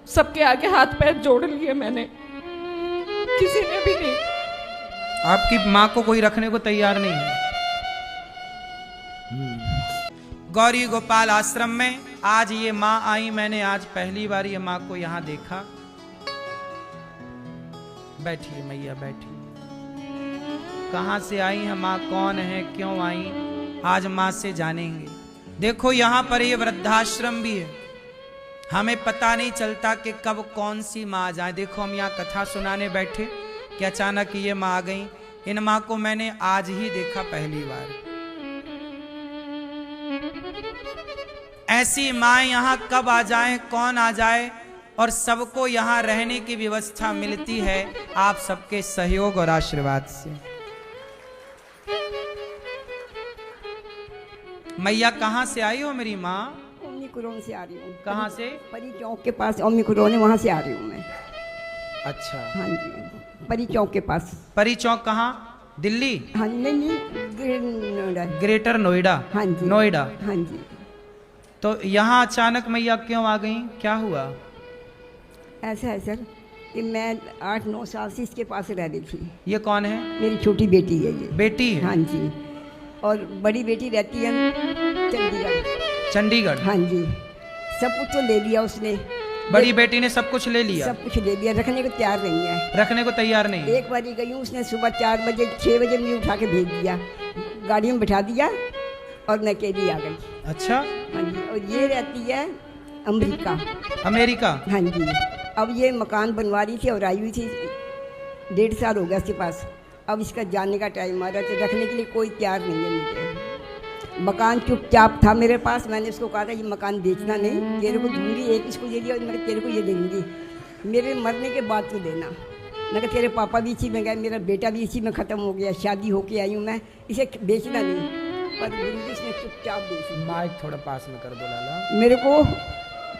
सबके आगे हाथ पैर जोड़ लिए मैंने, किसी ने भी नहीं। आपकी माँ को कोई रखने को तैयार नहीं है। गौरी गोपाल आश्रम में आज ये माँ आई, मैंने आज पहली बार ये माँ को यहाँ देखा। बैठिए मैया बैठिए। कहाँ से आई है माँ, कौन है, क्यों आई, आज माँ से जानेंगे। देखो यहाँ पर ये वृद्धाश्रम भी है, हमें पता नहीं चलता कि कब कौन सी माँ आ जाए। देखो हम यहाँ कथा सुनाने बैठे कि अचानक ये माँ आ गई। इन माँ को मैंने आज ही देखा पहली बार। ऐसी माँ यहाँ कब आ जाए, कौन आ जाए, और सबको यहाँ रहने की व्यवस्था मिलती है आप सबके सहयोग और आशीर्वाद से। मैया कहाँ से आई हो मेरी माँ? ओमनी कुरोन से आ रही हूँ। कहाँ से? परी चौक के पास ओमनी कुरोन है, वहाँ से आ रही हूँ मैं। अच्छा। हाँ जी, परी चौक के पास। परी चौक कहाँ? दिल्ली? हाँ नहीं, नोएडा। ग्रेटर नोएडा? हाँ जी, नोएडा। हाँ जी। तो यहाँ अचानक मैया क्यों आ गई, क्या हुआ? ऐसा है सर कि मैं 8-9 साल से इसके पास रह रही थी। ये कौन है? मेरी छोटी बेटी है ये। बेटी है? हाँ जी। और बड़ी बेटी रहती है चंडीगढ़। चंडीगढ़? हाँ जी। सब कुछ तो ले लिया उसने। बड़ी बेटी ने सब कुछ ले लिया? सब कुछ ले लिया, रखने को तैयार नहीं है। रखने को तैयार नहीं? एक बार गई हूँ, उसने सुबह 4 बजे 6 बजे मुझे उठा के भेज दिया, गाड़ी में बिठा दिया और मैं अकेली आ गई। अच्छा। हाँ जी। और ये रहती है अमेरिका। अमेरिका? हाँ जी। अब ये मकान बनवा रही थी और आई हुई थी, 1.5 साल हो गया इसके पास। अब इसका जाने का टाइम आ रहा है, तो रखने के लिए कोई तैयार नहीं है मुझे। मकान चुपचाप था मेरे पास, मैंने उसको कहा था ये मकान बेचना नहीं, तेरे को दूंगी, एक इसको दे दिया और मैं तेरे को ये दूंगी, मेरे मरने के बाद तो देना। मैं कहा तेरे पापा भी इसी में गए, मेरा बेटा भी इसी में ख़त्म हो गया, शादी होके आई हूँ मैं, इसे बेचना नहीं। पर इसने चुपचाप बेच दिया। माइक थोड़ा पास में कर दो लाला। मेरे को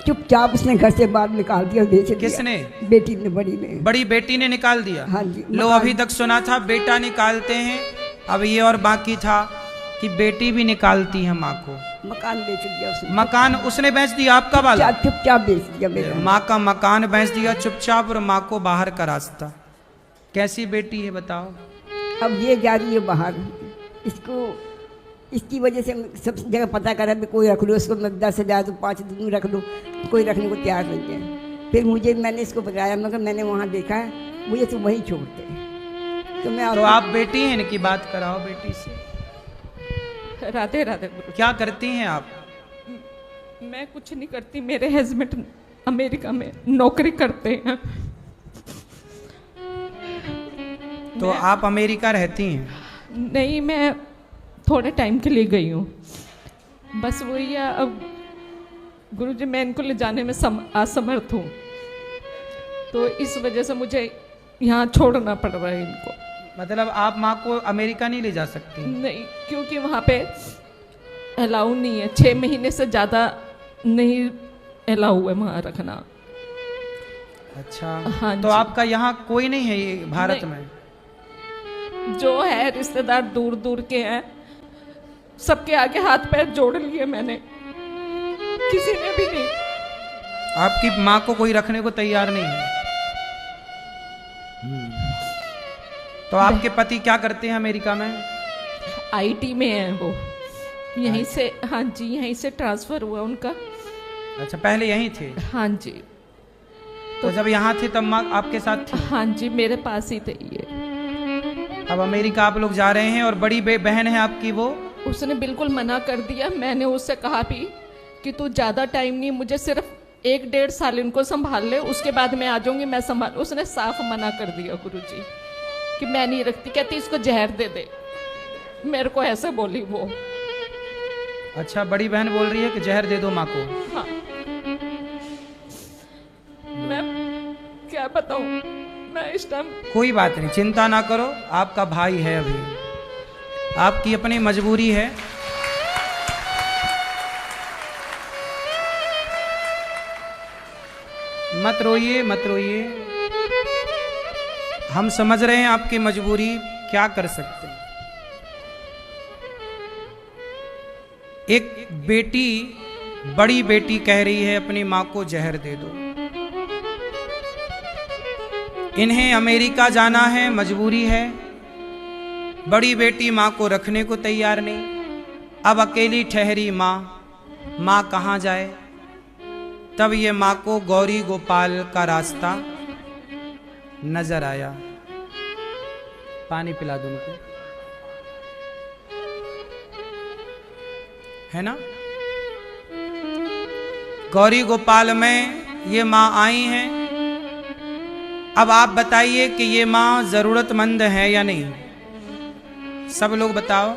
चुपचाप उसने घर से बाहर निकाल दिया, बेच दिया। किसने? बेटी ने, बड़ी ने। बड़ी बेटी ने निकाल दिया? हाँ जी। लो अभी तक सुना था बेटा निकालते हैं, अब ये और बाकी था कि बेटी भी निकालती है माँ को। मकान बेच दिया उसने। मकान उसने बेच दिया आपका वाला? चुपचाप बेच दिया मेरा। माँ का मकान बेच दिया चुपचाप और माँ को बाहर का रास्ता। कैसी बेटी है बताओ? अब ये जा रही है बाहर, इसको इसकी वजह से सब जगह पता करा भी कोई रख लो इसको, मैं 10,000 तो 5 दिन रख लो, कोई रखने को तैयार नहीं है। फिर मैंने इसको बताया, मगर मैंने वहाँ देखा है, मुझे तो वहीं छोड़ते। तो आप बेटी हैं, इनकी बात कराओ बेटी से। राधे राधे गुरु। क्या करती हैं आप? मैं कुछ नहीं करती, मेरे हस्बैंड अमेरिका में नौकरी करते हैं। तो आप अमेरिका रहती हैं? नहीं, मैं थोड़े टाइम के लिए गई हूँ, बस वही है। अब गुरुजी मैं इनको ले जाने में असमर्थ हूँ, तो इस वजह से मुझे यहाँ छोड़ना पड़ रहा है इनको। मतलब आप माँ को अमेरिका नहीं ले जा सकती? नहीं, क्योंकि वहाँ पे अलाउ नहीं है, 6 महीने से ज़्यादा नहीं अलाउ है वहाँ रखना। अच्छा। हाँ तो जी। आपका यहाँ कोई नहीं है ये भारत में? जो है रिश्तेदार दूर दूर के हैं, सबके आगे हाथ पैर जोड़ लिए मैंने, किसी ने भी नहीं। आपकी माँ को कोई रखने को तैयार नहीं है? तो आपके पति क्या करते हैं अमेरिका में? आईटी में है वो, यहीं से। हाँ जी, यहीं से ट्रांसफर हुआ उनका। अच्छा, पहले यहीं थे? हाँ जी। तो जब यहाँ थे तब माँ आपके साथ थी? हाँ जी, मेरे पास ही थे ये। अब अमेरिका आप लोग जा रहे हैं और बड़ी बहन है आपकी, वो उसने बिल्कुल मना कर दिया। मैंने उससे कहा भी कि तू ज़्यादा टाइम नहीं, मुझे सिर्फ 1-1.5 साल इनको संभाल ले, उसके बाद मैं आ जाऊंगी, मैं संभाल। उसने साफ मना कर दिया गुरुजी कि मैं नहीं रखती। कहती इसको जहर दे दे, मेरे को ऐसा बोली वो। अच्छा, बड़ी बहन बोल रही है कि जहर दे दो माँ को? हाँ, मैं क्या बताऊं, मैं इस टाइम। कोई बात नहीं, चिंता ना करो, आपका भाई है, अभी आपकी अपनी मजबूरी है। मत रोइए मत रोइए, हम समझ रहे हैं आपकी मजबूरी, क्या कर सकते हैं। एक बेटी, बड़ी बेटी कह रही है अपनी माँ को जहर दे दो। इन्हें अमेरिका जाना है, मजबूरी है। बड़ी बेटी माँ को रखने को तैयार नहीं। अब अकेली ठहरी माँ कहाँ जाए। तब ये माँ को गौरी गोपाल का रास्ता नजर आया। पानी पिला दो उनको, है ना। गौरी गोपाल में ये माँ आई हैं। अब आप बताइए कि ये माँ जरूरतमंद है या नहीं। सब लोग बताओ।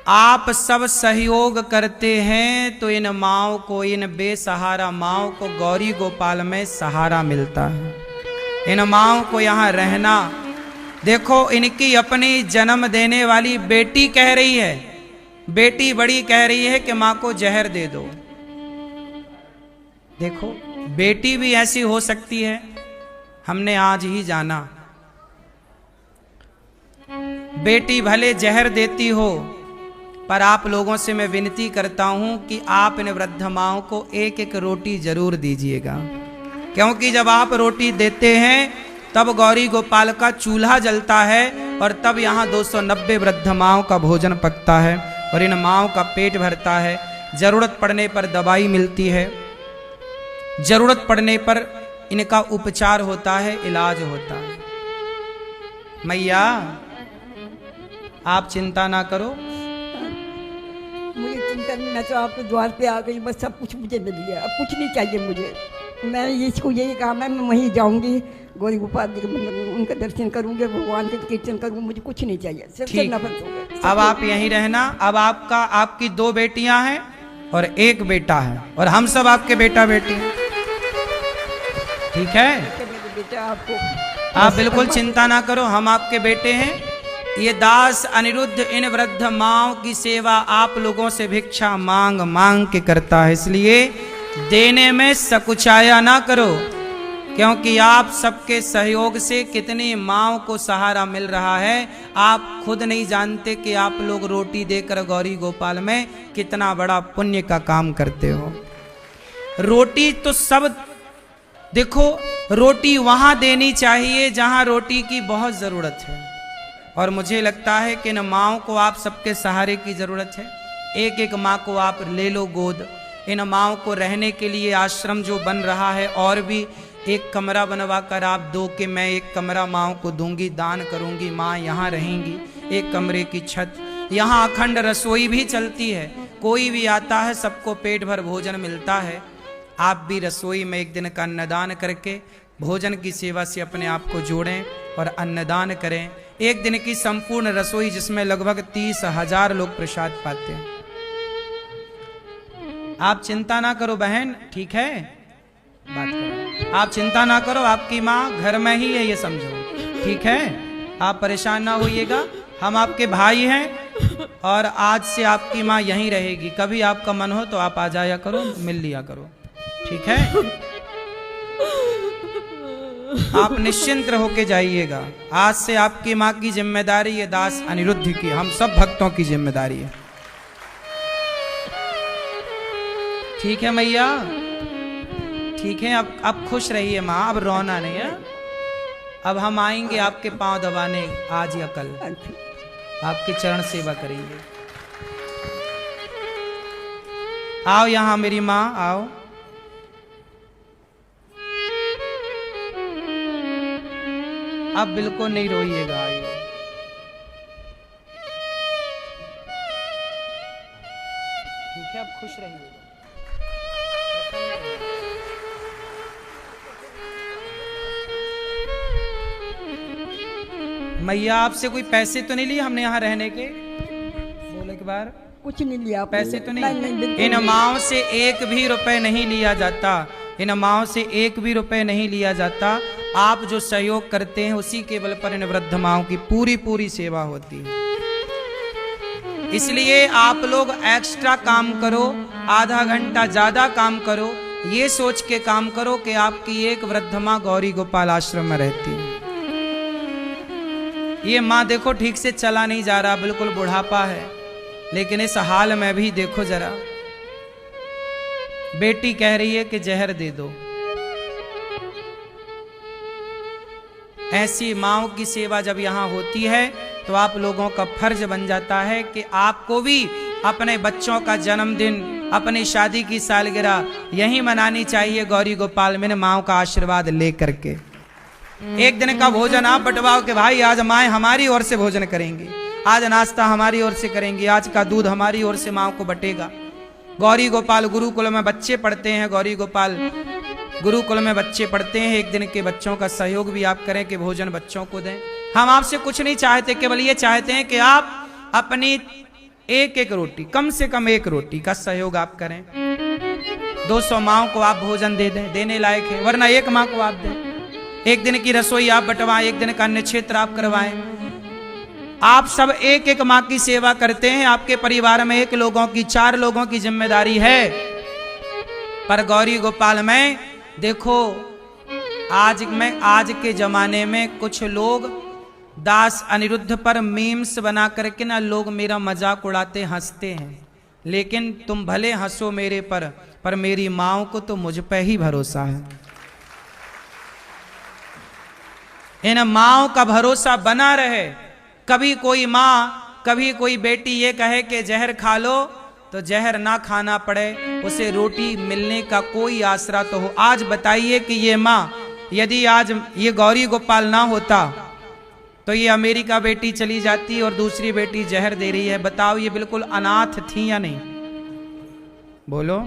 आप सब सहयोग करते हैं तो इन माँओं को, इन बेसहारा माँओं को गौरी गोपाल में सहारा मिलता है। इन माँओं को यहाँ रहना। देखो, इनकी अपनी जन्म देने वाली बेटी कह रही है, बेटी बड़ी कह रही है कि माँ को जहर दे दो। देखो, बेटी भी ऐसी हो सकती है, हमने आज ही जाना। बेटी भले जहर देती हो, पर आप लोगों से मैं विनती करता हूं कि आप इन वृद्ध माओं को एक एक रोटी जरूर दीजिएगा, क्योंकि जब आप रोटी देते हैं तब गौरी गोपाल का चूल्हा जलता है और तब यहाँ 290 वृद्ध माओं का भोजन पकता है और इन माओं का पेट भरता है। जरूरत पड़ने पर दवाई मिलती है, जरूरत पड़ने पर इनका उपचार होता है, इलाज होता है। मैया, आप चिंता ना करो। मुझे चिंता नहीं, मैं तो आपके द्वार पे आ गई, बस सब कुछ मुझे मिल गया, अब कुछ नहीं चाहिए मुझे। मैं इसको यही कहा, मैं वहीं जाऊंगी, गौरी गोपाल जी उनका दर्शन करूंगी, भगवान के कीर्तन करूंगी, मुझे कुछ नहीं चाहिए, सिर्फ नफरत हो गया। अब आप यहीं रहना। अब आपकी 2 बेटियां हैं और 1 बेटा है, और हम सब आपके बेटा बेटी हैं, ठीक है। बेटा आपको, आप बिल्कुल चिंता ना करो, हम आपके बेटे हैं। ये दास अनिरुद्ध इन वृद्ध माँओं की सेवा आप लोगों से भिक्षा मांग मांग के करता है, इसलिए देने में सकुचाया ना करो, क्योंकि आप सबके सहयोग से कितनी माँओं को सहारा मिल रहा है। आप खुद नहीं जानते कि आप लोग रोटी देकर गौरी गोपाल में कितना बड़ा पुण्य का काम करते हो। रोटी तो सब, देखो, रोटी वहां देनी चाहिए जहां रोटी की बहुत जरूरत है, और मुझे लगता है कि इन माँओं को आप सबके सहारे की जरूरत है। एक एक माँ को आप ले लो गोद। इन माँओं को रहने के लिए आश्रम जो बन रहा है, और भी एक कमरा बनवा कर आप दो कि मैं एक कमरा माँओं को दूंगी, दान करूंगी, माँ यहाँ रहेंगी। एक कमरे की छत, यहाँ अखंड रसोई भी चलती है, कोई भी आता है सबको पेट भर भोजन मिलता है। आप भी रसोई में एक दिन का अन्नदान करके भोजन की सेवा से अपने आप को जोड़ें और अन्नदान करें। एक दिन की संपूर्ण रसोई जिसमें लगभग 30,000 लोग प्रसाद पाते हैं। आप चिंता ना करो बहन, ठीक है, बात करो, आप चिंता ना करो, आपकी माँ घर में ही है, ये समझो, ठीक है। आप परेशान ना होइएगा, हम आपके भाई हैं और आज से आपकी माँ यहीं रहेगी। कभी आपका मन हो तो आप आ जाया करो, मिल लिया करो, ठीक है। आप निश्चिंत होके जाइएगा। आज से आपकी माँ की जिम्मेदारी ये दास अनिरुद्ध की, हम सब भक्तों की जिम्मेदारी है, ठीक है मैया, ठीक है। अब खुश रहिए माँ, अब रोना नहीं है। अब हम आएंगे आपके पांव दबाने आज या कल, आपकी चरण सेवा करेंगे। आओ यहाँ मेरी माँ, आओ। अब बिल्कुल नहीं रोइएगा, आइए। ठीक है, अब खुश रहिएगा। मैया, आपसे कोई पैसे तो नहीं लिए हमने यहाँ रहने के? बोले के बार कुछ नहीं लिया, पैसे तो नहीं। नहीं, इन माओं से 1 भी रुपए नहीं लिया जाता, इन माओं से 1 भी रुपए नहीं लिया जाता। आप जो सहयोग करते हैं उसी के बल पर इन वृद्ध माओं की पूरी सेवा होती है। इसलिए आप लोग एक्स्ट्रा काम करो, आधा घंटा ज्यादा काम करो, ये सोच के काम करो कि आपकी एक वृद्ध माँ गौरी गोपाल आश्रम में रहती है। ये माँ देखो ठीक से चला नहीं जा रहा, बिल्कुल बुढ़ापा है, लेकिन इस हाल में भी देखो जरा, बेटी कह रही है कि जहर दे दो। ऐसी माँओं की सेवा जब यहाँ होती है तो आप लोगों का फर्ज बन जाता है कि आपको भी अपने बच्चों का जन्मदिन, अपनी शादी की सालगिरह यहीं मनानी चाहिए गौरी गोपाल में माँओं का आशीर्वाद लेकर के। एक दिन का भोजन आप बंटवाओ कि भाई आज माएँ हमारी ओर से भोजन करेंगी, आज नाश्ता हमारी ओर से करेंगी, आज का दूध हमारी ओर से माँ को बटेगा। गौरी गोपाल गुरुकुल में बच्चे पढ़ते हैं, गौरी गोपाल गुरुकुल में बच्चे पढ़ते हैं। एक दिन के बच्चों का सहयोग भी आप करें कि भोजन बच्चों को दें। हम आपसे कुछ नहीं चाहते, केवल ये चाहते हैं कि आप अपनी एक एक रोटी, कम से कम एक रोटी का सहयोग आप करें। 200 माँओं को आप भोजन दे दें, देने लायक है, वरना एक माँ को आप दें। एक दिन की रसोई आप बंटवाएं, एक दिन का अन्य क्षेत्र आप करवाएं। आप सब एक एक माँ की सेवा करते हैं। आपके परिवार में 1 लोगों की 4 लोगों की जिम्मेदारी है, पर गौरी गोपाल में देखो आज के जमाने में कुछ लोग दास अनिरुद्ध पर मीम्स बना करके ना लोग मेरा मजाक उड़ाते हंसते हैं, लेकिन तुम भले हंसो मेरे पर मेरी माँओं को तो मुझ पे ही भरोसा है। इन माँओं का भरोसा बना रहे। कभी कोई माँ, कभी कोई बेटी ये कहे कि जहर खा लो तो जहर ना खाना पड़े, उसे रोटी मिलने का कोई आसरा तो हो। आज बताइए कि ये माँ, यदि आज ये गौरी गोपाल ना होता तो ये अमेरिका बेटी चली जाती और दूसरी बेटी जहर दे रही है। बताओ ये बिल्कुल अनाथ थी या नहीं? बोलो।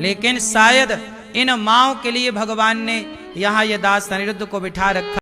लेकिन शायद इन माँओं के लिए भगवान ने यहाँ ये दास अनिरुद्ध को बिठा रखा।